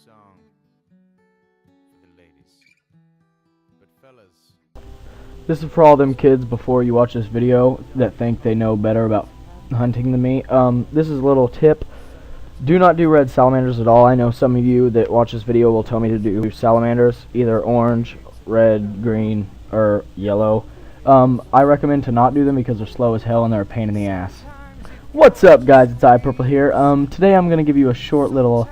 song for the ladies. But fellas, This is for all them kids before you watch this video that think they know better about hunting than me. This is a little tip. Do not do red salamanders at all. I know some of you that watch this video will tell me to do salamanders, either orange, red, green, or yellow. I recommend to not do them because they're slow as hell and they're a pain in the ass. What's up, guys? It's iPurqle here. Today I'm going to give you a short little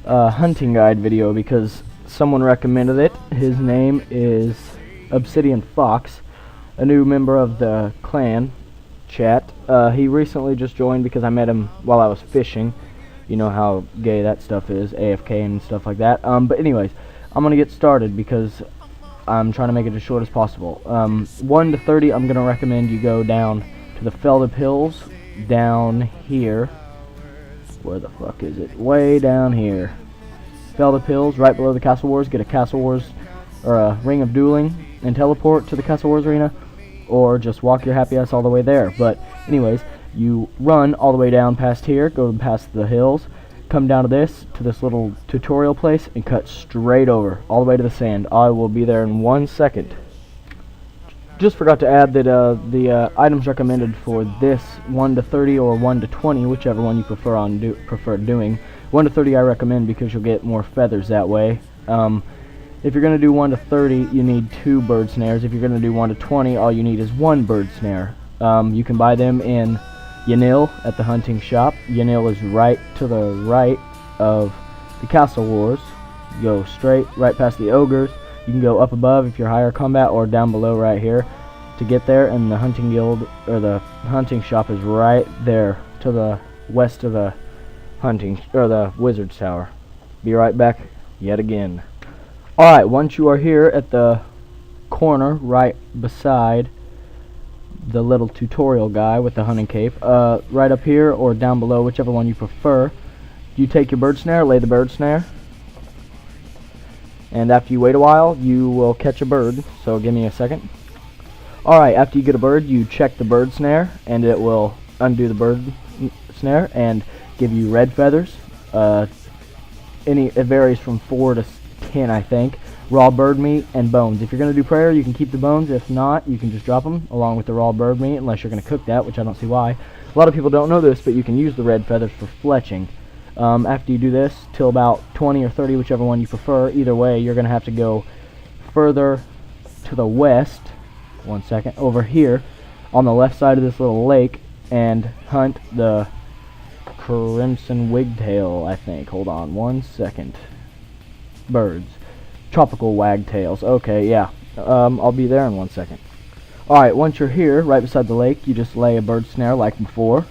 hunting guide video because someone recommended it. His name is Obsidian Fox, a new member of the clan chat. He recently just joined because I met him while I was fishing. You know how gay that stuff is, AFK and stuff like that. But anyways, I'm going to get started because I'm trying to make it as short as possible. 1 to 30, I'm going to recommend you go down to the Feldip Hills, down here. Where the fuck is it? Way down here. Feldip Hills, right below the Castle Wars. Get a Castle Wars, or a Ring of Dueling, and teleport to the Castle Wars arena. Or just walk your happy ass all the way there. But anyways, you run all the way down past here, go past the hills, come down to this little tutorial place, and cut straight over, all the way to the sand. I will be there in 1 second. Just forgot to add that the items recommended for this 1 to 30 or 1 to 20, whichever one you prefer doing. 1 to 30 I recommend because you'll get more feathers that way. If you're going to do 1 to 30, you need 2 bird snares. If you're going to do 1 to 20, all you need is 1 bird snare. You can buy them in Yanil at the hunting shop. Yanil is right to the right of the Castle Wars. Go straight right past the ogres. You can go up above if you're higher combat, or down below right here to get there. And the hunting guild, or the hunting shop, is right there to the west of the hunting, or the wizard's tower. Be right back yet again. Alright, once you are here at the corner right beside the little tutorial guy with the hunting cape, right up here or down below, whichever one you prefer, you take your bird snare, lay the bird snare, and after you wait a while you will catch a bird. So give me a second. Alright, after you get a bird, you check the bird snare and it will undo the bird snare and give you red feathers. It varies from 4 to 10, I think. Raw bird meat and bones. If you're going to do prayer, you can keep the bones. If not, you can just drop them along with the raw bird meat, unless you're going to cook that, which I don't see why. A lot of people don't know this, but you can use the red feathers for fletching. After you do this, till about 20 or 30, whichever one you prefer, either way, you're going to have to go further to the west, 1 second, over here, on the left side of this little lake, and hunt the crimson wigtail, I think. Hold on 1 second. Birds. Tropical wagtails. Okay, yeah. I'll be there in 1 second. Alright, once you're here, right beside the lake, you just lay a bird snare like before.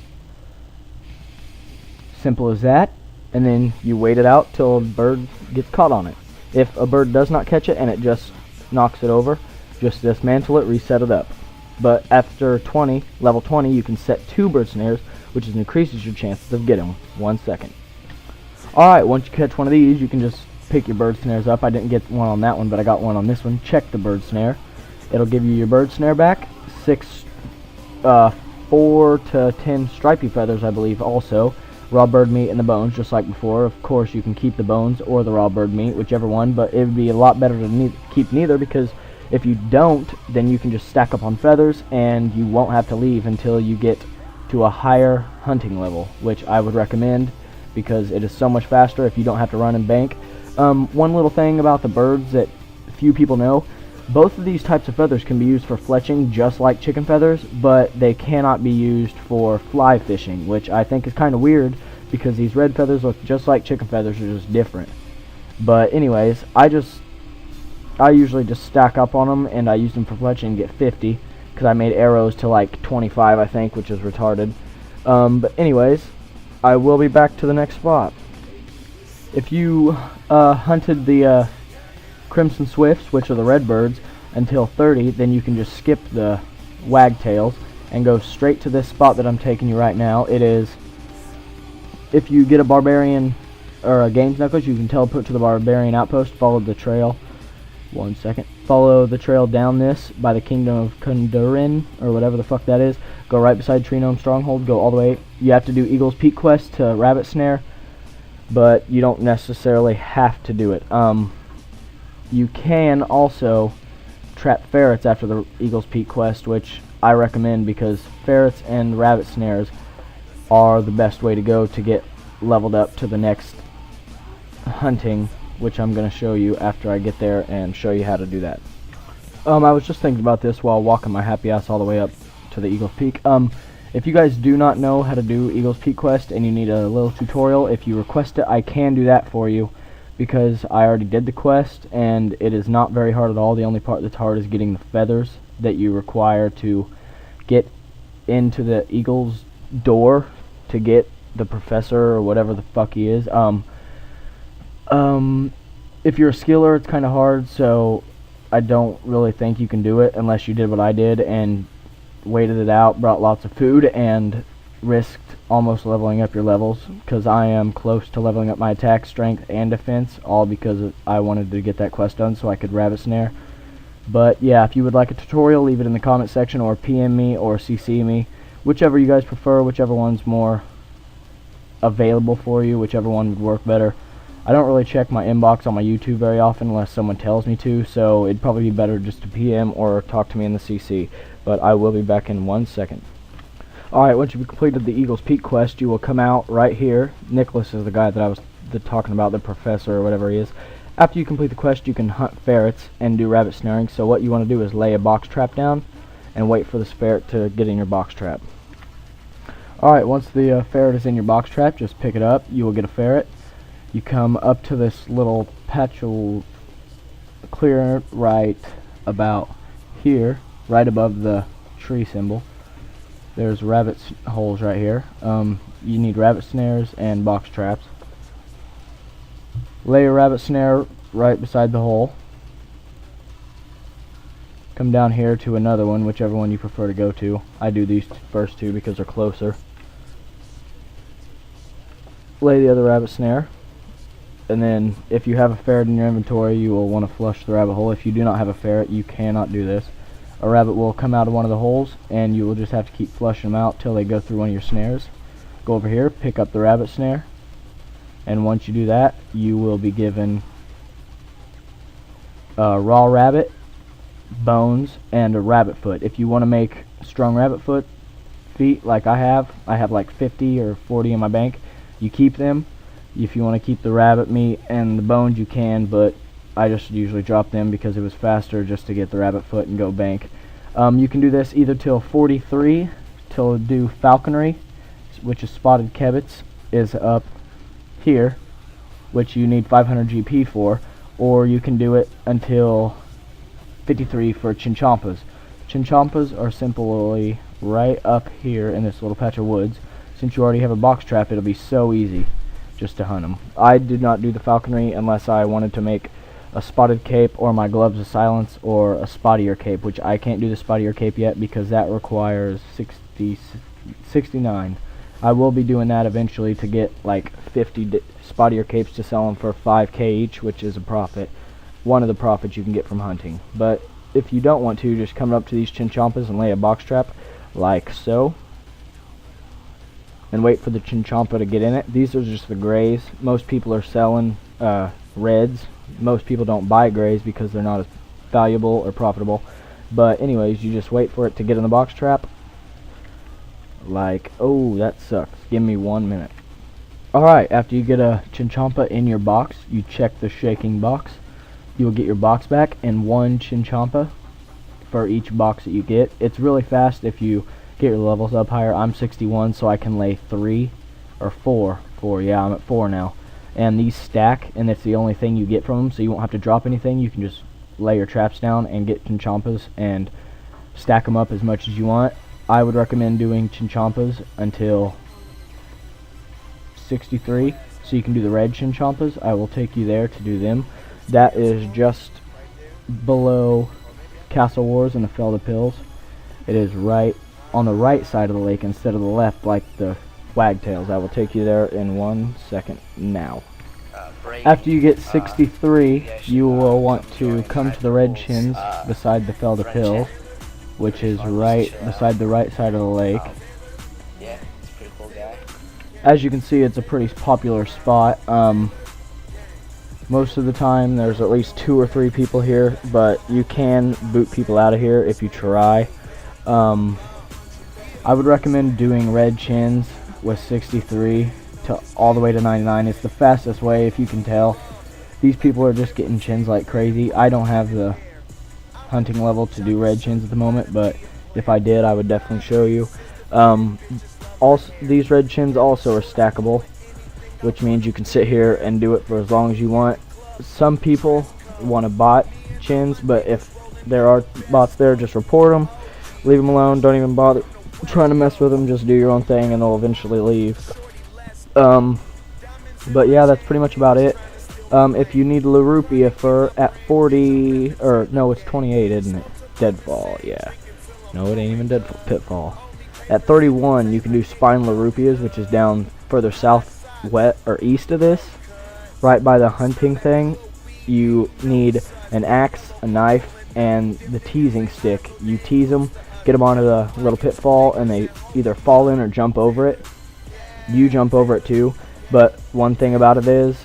Simple as that. And then you wait it out till a bird gets caught on it. If a bird does not catch it and it just knocks it over, just dismantle it, reset it up. But after level 20, you can set 2 bird snares, which increases your chances of getting them. 1 second. Alright, once you catch one of these, you can just pick your bird snares up. I didn't get one on that one, but I got one on this one. Check the bird snare. It'll give you your bird snare back. 4 to 10 stripy feathers, I believe, also. Raw bird meat and the bones, just like before. Of course, you can keep the bones or the raw bird meat, whichever one, but it would be a lot better to keep neither, because if you don't, then you can just stack up on feathers, and you won't have to leave until you get to a higher hunting level, which I would recommend, because it is so much faster if you don't have to run and bank. One little thing about the birds that few people know, both of these types of feathers can be used for fletching just like chicken feathers, but they cannot be used for fly fishing, which I think is kind of weird because these red feathers look just like chicken feathers, are just different. But anyways, I usually just stack up on them, and I use them for fletching and get 50 because I made arrows to like 25, I think, which is retarded. But anyways, I will be back to the next spot. If you hunted the crimson swifts, which are the red birds, until 30, then you can just skip the wagtails and go straight to this spot that I'm taking you right now. It is, if you get a barbarian or a games necklace, you can teleport to the barbarian outpost, follow the trail. 1 second. Follow the trail down this by the kingdom of Kundurin, or whatever the fuck that is. Go right beside Tree Gnome Stronghold, go all the way. You have to do Eagle's Peak quest to rabbit snare. but you don't necessarily have to do it. You can also trap ferrets after the Eagle's Peak quest, which I recommend because ferrets and rabbit snares are the best way to go to get leveled up to the next hunting, which I'm going to show you after I get there and show you how to do that. I was just thinking about this while walking my happy ass all the way up to the Eagle's Peak. If you guys do not know how to do Eagle's Peak quest and you need a little tutorial, if you request it, I can do that for you because I already did the quest and it is not very hard at all. The only part that's hard is getting the feathers that you require to get into the Eagle's door to get the professor or whatever the fuck he is. If you're a skiller, it's kind of hard, so I don't really think you can do it unless you did what I did and waited it out, brought lots of food, and risked almost leveling up your levels, because I am close to leveling up my attack, strength, and defense, all because I wanted to get that quest done so I could rabbit snare. But yeah, if you would like a tutorial, leave it in the comment section or PM me or CC me, whichever you guys prefer, whichever one's more available for you, whichever one would work better. I don't really check my inbox on my YouTube very often unless someone tells me to, so it'd probably be better just to PM or talk to me in the CC. But I will be back in 1 second. Alright, once you've completed the Eagle's Peak quest, you will come out right here. Nicholas is the guy that I was talking about, the professor or whatever he is. After you complete the quest, you can hunt ferrets and do rabbit snaring. So what you want to do is lay a box trap down and wait for the ferret to get in your box trap. Alright, once the ferret is in your box trap, just pick it up. You will get a ferret. You come up to this little patch of clear right about here, right above the tree symbol. There's rabbit holes right here. You need rabbit snares and box traps. Lay a rabbit snare right beside the hole. Come down here to another one, whichever one you prefer to go to. I do these first two because they're closer. Lay the other rabbit snare. And then if you have a ferret in your inventory, you will want to flush the rabbit hole. If you do not have a ferret, you cannot do this. A rabbit will come out of one of the holes, and you will just have to keep flushing them out till they go through one of your snares. Go over here, pick up the rabbit snare, and once you do that, you will be given raw rabbit, bones, and a rabbit foot. If you want to make strong rabbit feet like I have like 50 or 40 in my bank, you keep them. If you want to keep the rabbit meat and the bones, you can, but I just usually drop them because it was faster just to get the rabbit foot and go bank. You can do this either till 43, till do falconry, which is spotted kebits, is up here, which you need 500 GP for, or you can do it until 53 for chinchompas. Chinchompas are simply right up here in this little patch of woods. Since you already have a box trap, it'll be so easy just to hunt them. I did not do the falconry unless I wanted to make a spotted cape or my gloves of silence or a spottier cape, which I can't do the spottier cape yet because that requires 69. I will be doing that eventually to get like 50 spottier capes to sell them for 5k each, which is a profit. One of the profits you can get from hunting. But if you don't want to, just come up to these chinchompas and lay a box trap like so, and wait for the chinchompa to get in it. These are just the grays. Most people are selling reds. Most people don't buy grays because they're not as valuable or profitable. But anyways, you just wait for it to get in the box trap. Like, oh, that sucks. Give me 1 minute. Alright, after you get a chinchompa in your box, you check the shaking box. You will get your box back and 1 chinchompa for each box that you get. It's really fast if you get your levels up higher. I'm 61, so I can lay 3 or 4. Yeah, I'm at 4 now. And these stack, and it's the only thing you get from them, so you won't have to drop anything. You can just lay your traps down and get chinchompas and stack them up as much as you want. I would recommend doing chinchompas until 63, so you can do the red chinchompas. I will take you there to do them. That is just below Castle Wars and the Khalifa. It is right on the right side of the lake instead of the left like the wagtails. I will take you there in 1 second now. After you get 63, you will want to come to the red chins beside the Khalifa, which is right beside the right side of the lake. Yeah, he's a pretty cool guy. As you can see, it's a pretty popular spot. Most of the time there's at least 2 or 3 people here, but you can boot people out of here if you try. I would recommend doing red chins with 63 to all the way to 99. It's the fastest way, if you can tell. These people are just getting chins like crazy. I don't have the hunting level to do red chins at the moment, but if I did, I would definitely show you. Also, these red chins also are stackable, which means you can sit here and do it for as long as you want. Some people want to bot chins, but if there are bots there, just report them, leave them alone, don't even bother trying to mess with them, just do your own thing and they'll eventually leave. But yeah, that's pretty much about it. If you need Larupia fur at 40, or no, it's 28, isn't it? Deadfall, yeah. No, it ain't even Pitfall. At 31, you can do Spine Larupias, which is down further south, or east of this, right by the hunting thing. You need an axe, a knife, and the teasing stick. You tease them, get them onto the little pitfall, and they either fall in or jump over it. You jump over it too, but one thing about it is,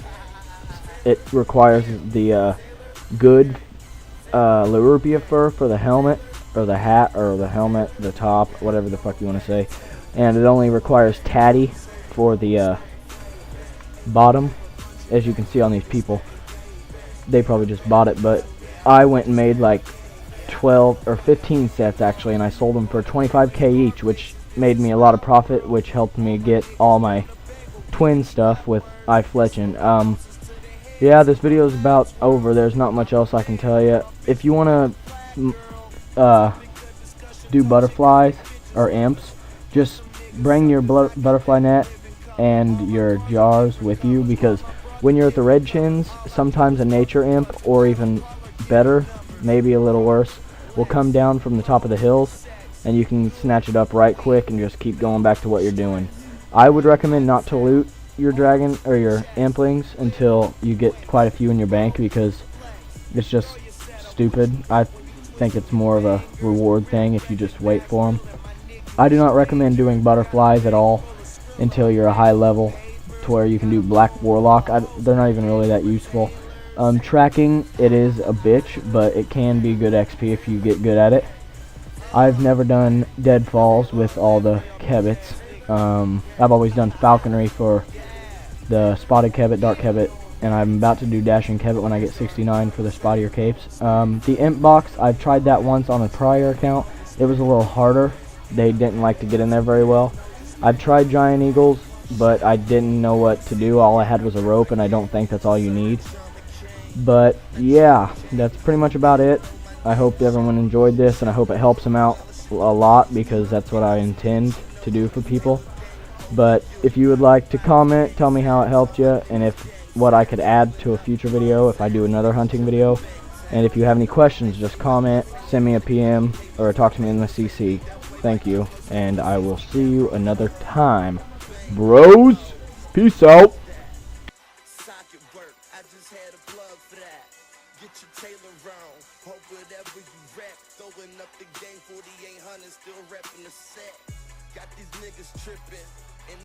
it requires the good Larupia fur for the helmet, or the hat, or the helmet, the top, whatever the fuck you want to say. And it only requires tatty for the bottom. As you can see on these people, they probably just bought it, but I went and made like 12 or 15 sets actually, and I sold them for 25k each, which made me a lot of profit, which helped me get all my twin stuff with iPurqle's. Yeah, this video is about over. There's not much else I can tell you. If you want to do butterflies or imps, just bring your butterfly net and your jars with you, because when you're at the red chins, sometimes a nature imp, or even better, maybe a little worse, will come down from the top of the hills, and you can snatch it up right quick and just keep going back to what you're doing. I would recommend not to loot your dragon or your implings until you get quite a few in your bank, because it's just stupid. I think it's more of a reward thing if you just wait for them. I do not recommend doing butterflies at all until you're a high level to where you can do black warlock. They're not even really that useful. Tracking, it is a bitch, but it can be good XP if you get good at it. I've never done deadfalls with all the kebits. I've always done falconry for the spotted kebit, dark kebit, and I'm about to do dashing kebit when I get 69 for the spottier capes. The imp box, I've tried that once on a prior account. It was a little harder. They didn't like to get in there very well. I've tried giant eagles, but I didn't know what to do. All I had was a rope, and I don't think that's all you need. But yeah, that's pretty much about it. I hope everyone enjoyed this, and I hope it helps them out a lot, because that's what I intend to do for people. But if you would like to comment, tell me how it helped you, and what I could add to a future video if I do another hunting video. And if you have any questions, just comment, send me a PM, or talk to me in the CC. Thank you, and I will see you another time. Bros, peace out. Socket work, I just had a plug for that. Get your Taylor on, hope whatever you rap. Throwing up the game, 4800, still repping the set. Got these niggas tripping.